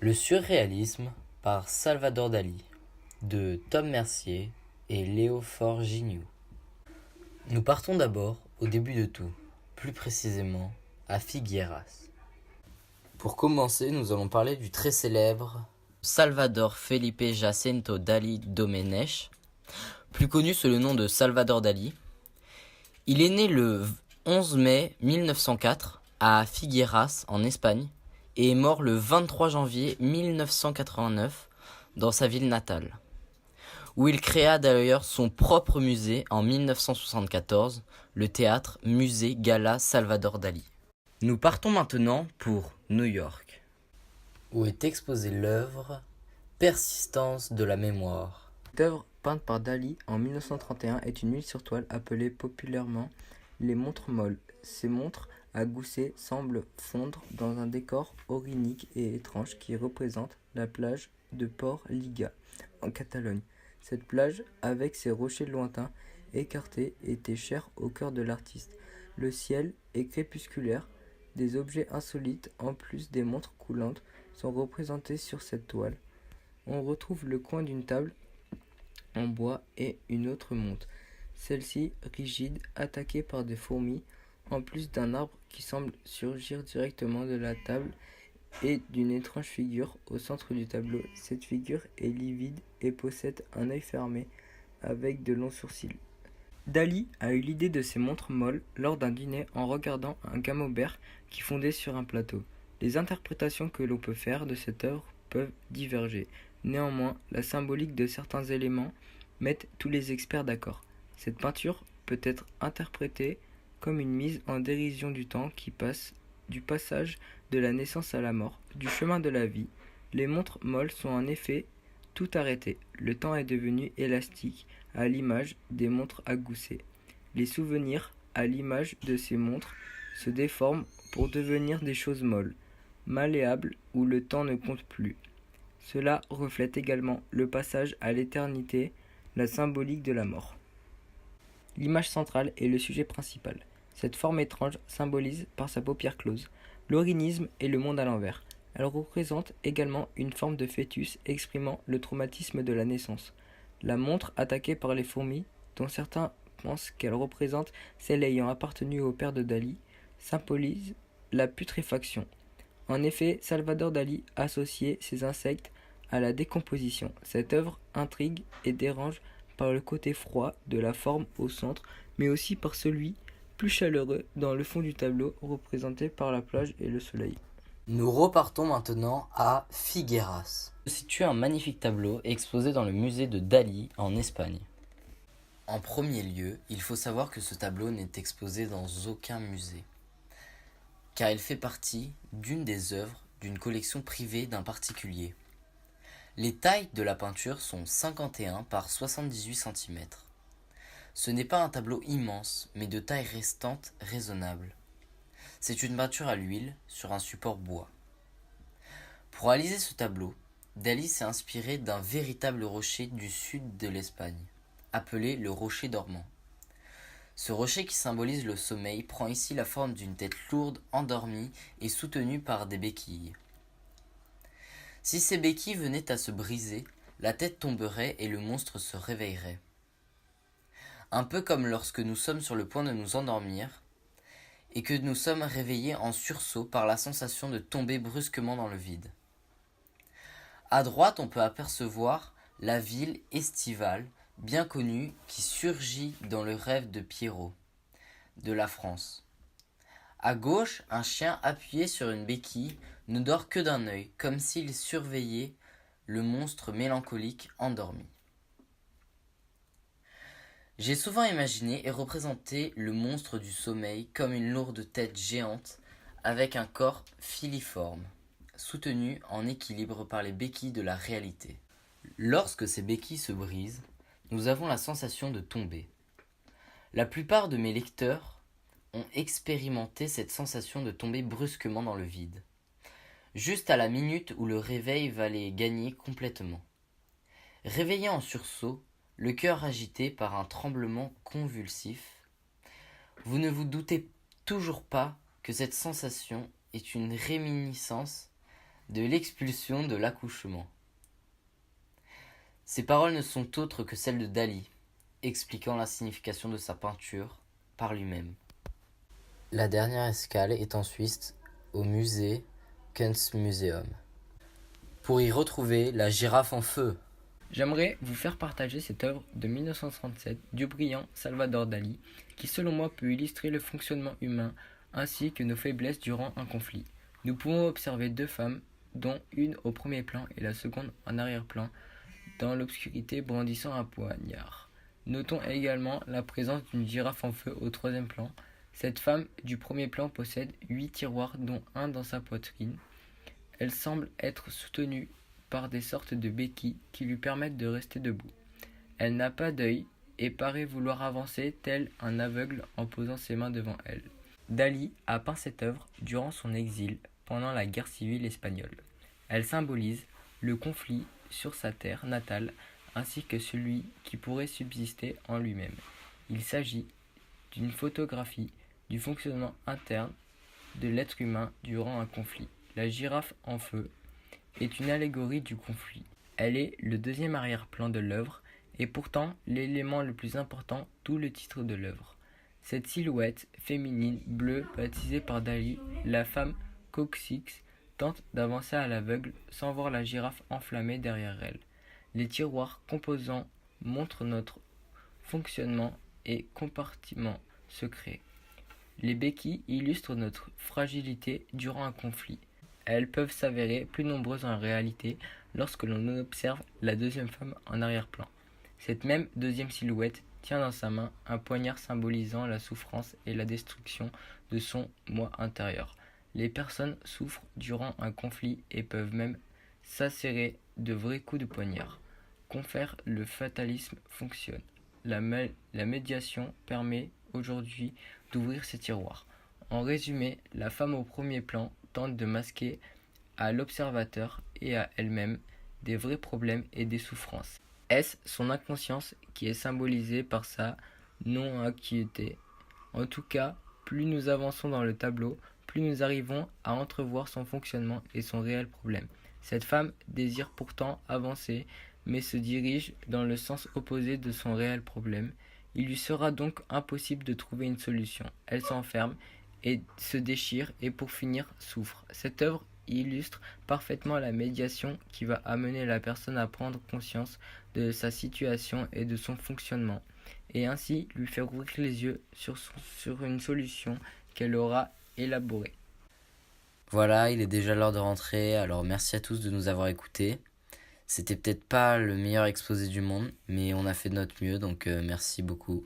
Le surréalisme par Salvador Dali de Tom Mercier et Léo Forgignou. Nous partons d'abord au début de tout, plus précisément à Figueras. Pour commencer, nous allons parler du très célèbre Salvador Felipe Jacinto Dali Domenech, plus connu sous le nom de Salvador Dali. Il est né le 11 mai 1904 à Figueras en Espagne et est mort le 23 janvier 1989 dans sa ville natale, où il créa d'ailleurs son propre musée en 1974, le théâtre Musée Gala Salvador Dali. Nous partons maintenant pour New York, où est exposée l'œuvre Persistance de la mémoire. Cette œuvre, peinte par Dali en 1931, est une huile sur toile appelée populairement les montres molles. Ces montres à gousset semblent fondre dans un décor aurinique et étrange qui représente la plage de Port Liga, en Catalogne. Cette plage, avec ses rochers lointains, écartés, était chère au cœur de l'artiste. Le ciel est crépusculaire. Des objets insolites, en plus des montres coulantes, sont représentés sur cette toile. On retrouve le coin d'une table en bois et une autre montre, celle-ci rigide, attaquée par des fourmis, en plus d'un arbre qui semble surgir directement de la table et d'une étrange figure au centre du tableau. Cette figure est livide et possède un œil fermé avec de longs sourcils. Dali a eu l'idée de ces montres molles lors d'un dîner en regardant un camembert qui fondait sur un plateau. Les interprétations que l'on peut faire de cette œuvre peuvent diverger. Néanmoins, la symbolique de certains éléments mettent tous les experts d'accord. Cette peinture peut être interprétée comme une mise en dérision du temps qui passe, du passage de la naissance à la mort, du chemin de la vie. Les montres molles sont en effet tout arrêtées. Le temps est devenu élastique, à l'image des montres à gousset. Les souvenirs, à l'image de ces montres, se déforment pour devenir des choses molles, malléables où le temps ne compte plus. Cela reflète également le passage à l'éternité, la symbolique de la mort. L'image centrale est le sujet principal. Cette forme étrange symbolise par sa paupière close l'orinisme et le monde à l'envers. Elle représente également une forme de fœtus exprimant le traumatisme de la naissance. La montre attaquée par les fourmis, dont certains pensent qu'elle représente celle ayant appartenu au père de Dali, symbolise la putréfaction. En effet, Salvador Dali associait ces insectes à la décomposition. Cette œuvre intrigue et dérange par le côté froid de la forme au centre, mais aussi par celui plus chaleureux dans le fond du tableau, représenté par la plage et le soleil. Nous repartons maintenant à Figueras. Se situe un magnifique tableau exposé dans le musée de Dali en Espagne. En premier lieu, il faut savoir que ce tableau n'est exposé dans aucun musée, car il fait partie d'une des œuvres d'une collection privée d'un particulier. Les tailles de la peinture sont 51 par 78 cm. Ce n'est pas un tableau immense, mais de taille restante raisonnable. C'est une peinture à l'huile sur un support bois. Pour réaliser ce tableau, Dali s'est inspiré d'un véritable rocher du sud de l'Espagne, appelé le rocher dormant. Ce rocher qui symbolise le sommeil prend ici la forme d'une tête lourde endormie et soutenue par des béquilles. Si ces béquilles venaient à se briser, la tête tomberait et le monstre se réveillerait. Un peu comme lorsque nous sommes sur le point de nous endormir et que nous sommes réveillés en sursaut par la sensation de tomber brusquement dans le vide. À droite, on peut apercevoir la ville estivale, bien connue, qui surgit dans le rêve de Pierrot, de la France. À gauche, un chien appuyé sur une béquille ne dort que d'un œil, comme s'il surveillait le monstre mélancolique endormi. J'ai souvent imaginé et représenté le monstre du sommeil comme une lourde tête géante avec un corps filiforme, soutenu en équilibre par les béquilles de la réalité. Lorsque ces béquilles se brisent, nous avons la sensation de tomber. La plupart de mes lecteurs ont expérimenté cette sensation de tomber brusquement dans le vide, juste à la minute où le réveil va les gagner complètement. Réveillés en sursaut, le cœur agité par un tremblement convulsif, vous ne vous doutez toujours pas que cette sensation est une réminiscence de l'expulsion de l'accouchement. Ces paroles ne sont autres que celles de Dali, expliquant la signification de sa peinture par lui-même. La dernière escale est en Suisse, au musée Kunstmuseum, pour y retrouver la girafe en feu. J'aimerais vous faire partager cette œuvre de 1937 du brillant Salvador Dali, qui selon moi peut illustrer le fonctionnement humain ainsi que nos faiblesses durant un conflit. Nous pouvons observer deux femmes, dont une au premier plan et la seconde en arrière-plan, dans l'obscurité brandissant un poignard. Notons également la présence d'une girafe en feu au troisième plan. Cette femme du premier plan possède 8 tiroirs dont un dans sa poitrine. Elle semble être soutenue par des sortes de béquilles qui lui permettent de rester debout. Elle n'a pas d'œil et paraît vouloir avancer tel un aveugle en posant ses mains devant elle. Dali a peint cette œuvre durant son exil pendant la guerre civile espagnole. Elle symbolise le conflit sur sa terre natale ainsi que celui qui pourrait subsister en lui-même. Il s'agit d'une photographie du fonctionnement interne de l'être humain durant un conflit. La girafe en feu est une allégorie du conflit. Elle est le deuxième arrière-plan de l'œuvre et pourtant l'élément le plus important, d'où le titre de l'œuvre. Cette silhouette féminine bleue baptisée par Dali, la femme coccyx, tente d'avancer à l'aveugle sans voir la girafe enflammée derrière elle. Les tiroirs composants montrent notre fonctionnement et compartiments secrets. Les béquilles illustrent notre fragilité durant un conflit. Elles peuvent s'avérer plus nombreuses en réalité lorsque l'on observe la deuxième femme en arrière-plan. Cette même deuxième silhouette tient dans sa main un poignard symbolisant la souffrance et la destruction de son moi intérieur. Les personnes souffrent durant un conflit et peuvent même s'acérer de vrais coups de poignard. Confère le fatalisme fonctionne. La médiation permet aujourd'hui d'ouvrir ces tiroirs. En résumé, la femme au premier plan tente de masquer à l'observateur et à elle-même des vrais problèmes et des souffrances. Est-ce son inconscience qui est symbolisée par sa non-acuité? En tout cas, plus nous avançons dans le tableau, plus nous arrivons à entrevoir son fonctionnement et son réel problème. Cette femme désire pourtant avancer, mais se dirige dans le sens opposé de son réel problème. Il lui sera donc impossible de trouver une solution. Elle s'enferme et se déchire et pour finir souffre. Cette œuvre illustre parfaitement la médiation qui va amener la personne à prendre conscience de sa situation et de son fonctionnement et ainsi lui faire ouvrir les yeux sur une solution qu'elle aura élaborée. Voilà, il est déjà l'heure de rentrer, alors merci à tous de nous avoir écoutés. C'était peut-être pas le meilleur exposé du monde, mais on a fait de notre mieux, donc merci beaucoup.